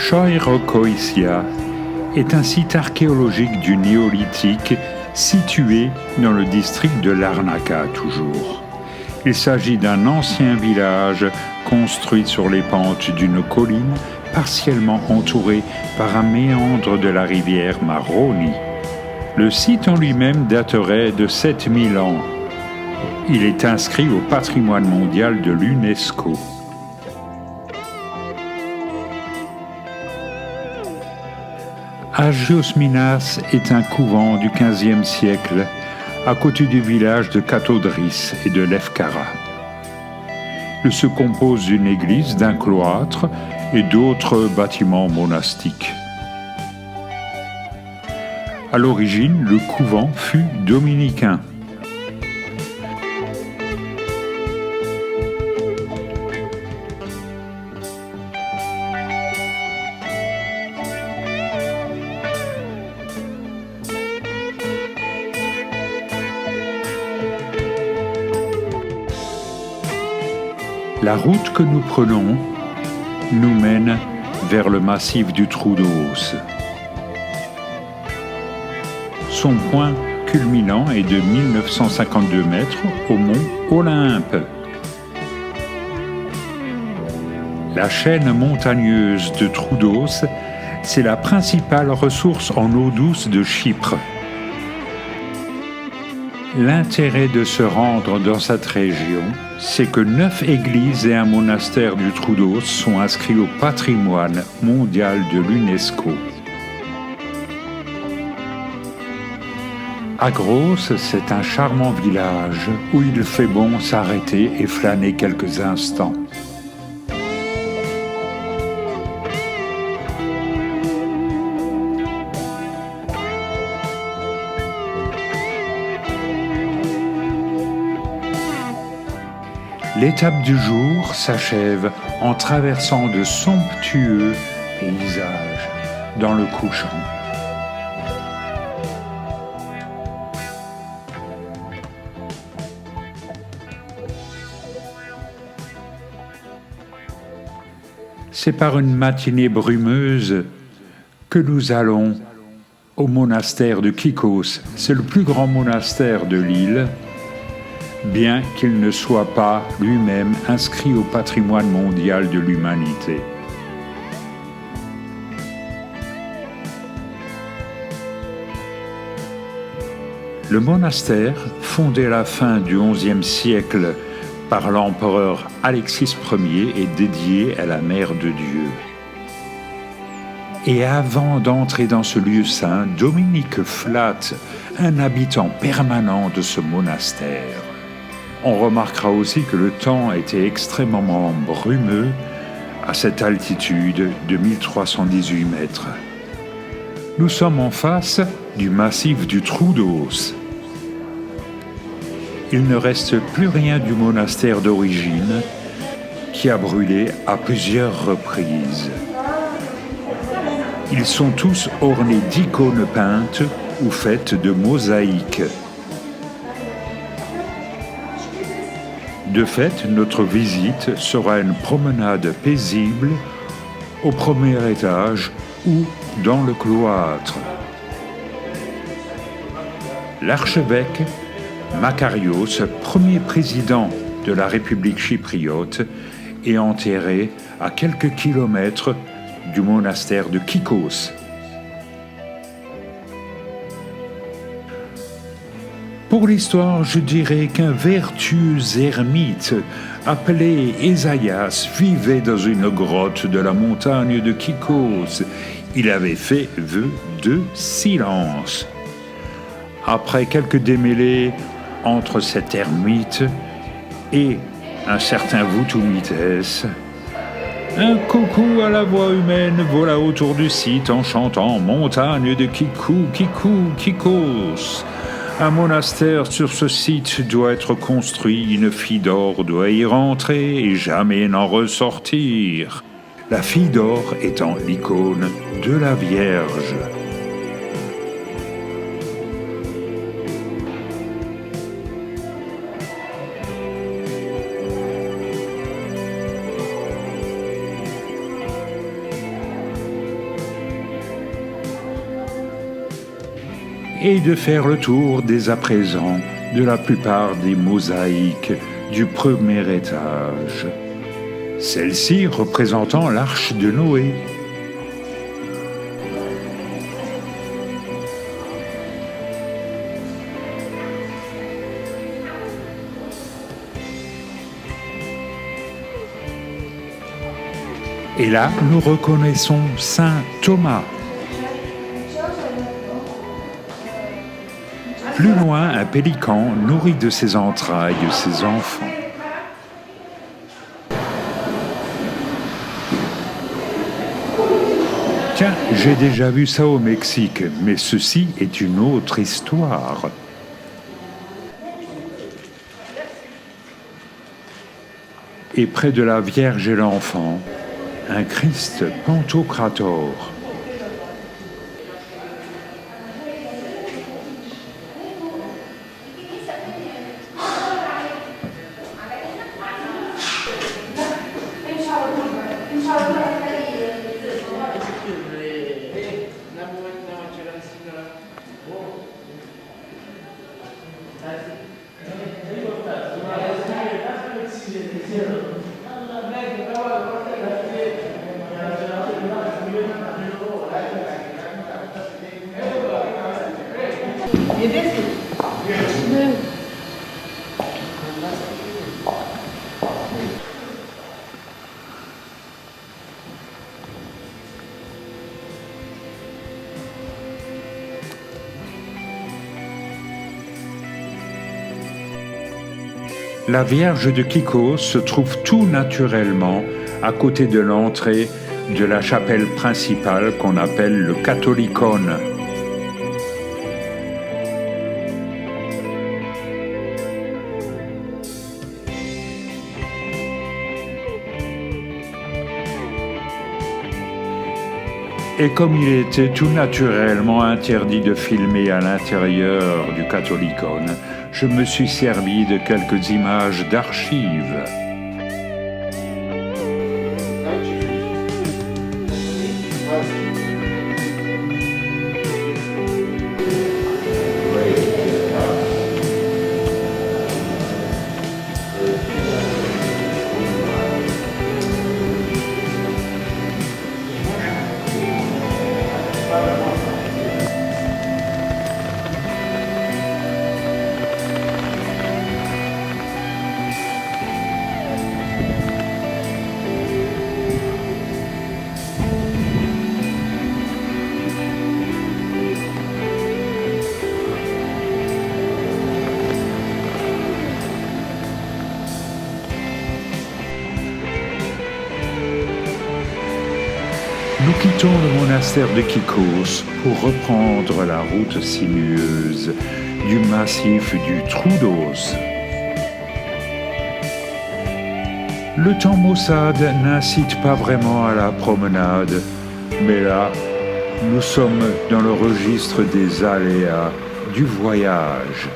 Choirokoisia est un site archéologique du Néolithique situé dans le district de Larnaca toujours. Il s'agit d'un ancien village construit sur les pentes d'une colline partiellement entourée par un méandre de la rivière Maroni. Le site en lui-même daterait de 7000 ans. Il est inscrit au patrimoine mondial de l'UNESCO. Agios Minas est un couvent du XVe siècle à côté du village de Katodris et de Lefkara. Il se compose d'une église, d'un cloître et d'autres bâtiments monastiques. À l'origine, le couvent fut dominicain. La route que nous prenons nous mène vers le massif du Troodos. Son point culminant est de 1952 mètres au mont Olympe. La chaîne montagneuse de Troodos, c'est la principale ressource en eau douce de Chypre. L'intérêt de se rendre dans cette région, c'est que 9 églises et un monastère du Troodos sont inscrits au patrimoine mondial de l'UNESCO. Agros, c'est un charmant village où il fait bon s'arrêter et flâner quelques instants. L'étape du jour s'achève en traversant de somptueux paysages dans le couchant. C'est par une matinée brumeuse que nous allons au monastère de Kikos. C'est le plus grand monastère de l'île, bien qu'il ne soit pas lui-même inscrit au patrimoine mondial de l'humanité. Le monastère, fondé à la fin du XIe siècle par l'empereur Alexis Ier, est dédié à la Mère de Dieu. Et avant d'entrer dans ce lieu saint, Dominique flatte un habitant permanent de ce monastère. On remarquera aussi que le temps était extrêmement brumeux à cette altitude de 1318 mètres. Nous sommes en face du massif du Troodos. Il ne reste plus rien du monastère d'origine qui a brûlé à plusieurs reprises. Ils sont tous ornés d'icônes peintes ou faites de mosaïques. De fait, notre visite sera une promenade paisible au premier étage ou dans le cloître. L'archevêque Makarios, premier président de la République chypriote, est enterré à quelques kilomètres du monastère de Kikos. Pour l'histoire, je dirais qu'un vertueux ermite appelé Ésaïas vivait dans une grotte de la montagne de Kikos. Il avait fait vœu de silence. Après quelques démêlés entre cet ermite et un certain Voutoumites, un coucou à la voix humaine vola autour du site en chantant « Montagne de Kikou, Kikou, Kikos ». Un monastère sur ce site doit être construit, une fille d'or doit y rentrer et jamais n'en ressortir. La fille d'or étant l'icône de la Vierge. et de faire le tour dès à présent de la plupart des mosaïques du premier étage, celle-ci représentant l'arche de Noé. Et là, nous reconnaissons Saint Thomas. Plus loin, un pélican nourrit de ses entrailles ses enfants. Tiens, j'ai déjà vu ça au Mexique, mais ceci est une autre histoire. Et près de la Vierge et l'enfant, un Christ Pantocrator. La Vierge de Kiko se trouve tout naturellement à côté de l'entrée de la chapelle principale qu'on appelle le Catholicon. Et comme il était tout naturellement interdit de filmer à l'intérieur du Catholicon, je me suis servi de quelques images d'archives. Nous quittons le monastère de Kikos pour reprendre la route sinueuse du massif du Troodos. Le temps maussade n'incite pas vraiment à la promenade, mais là, nous sommes dans le registre des aléas du voyage.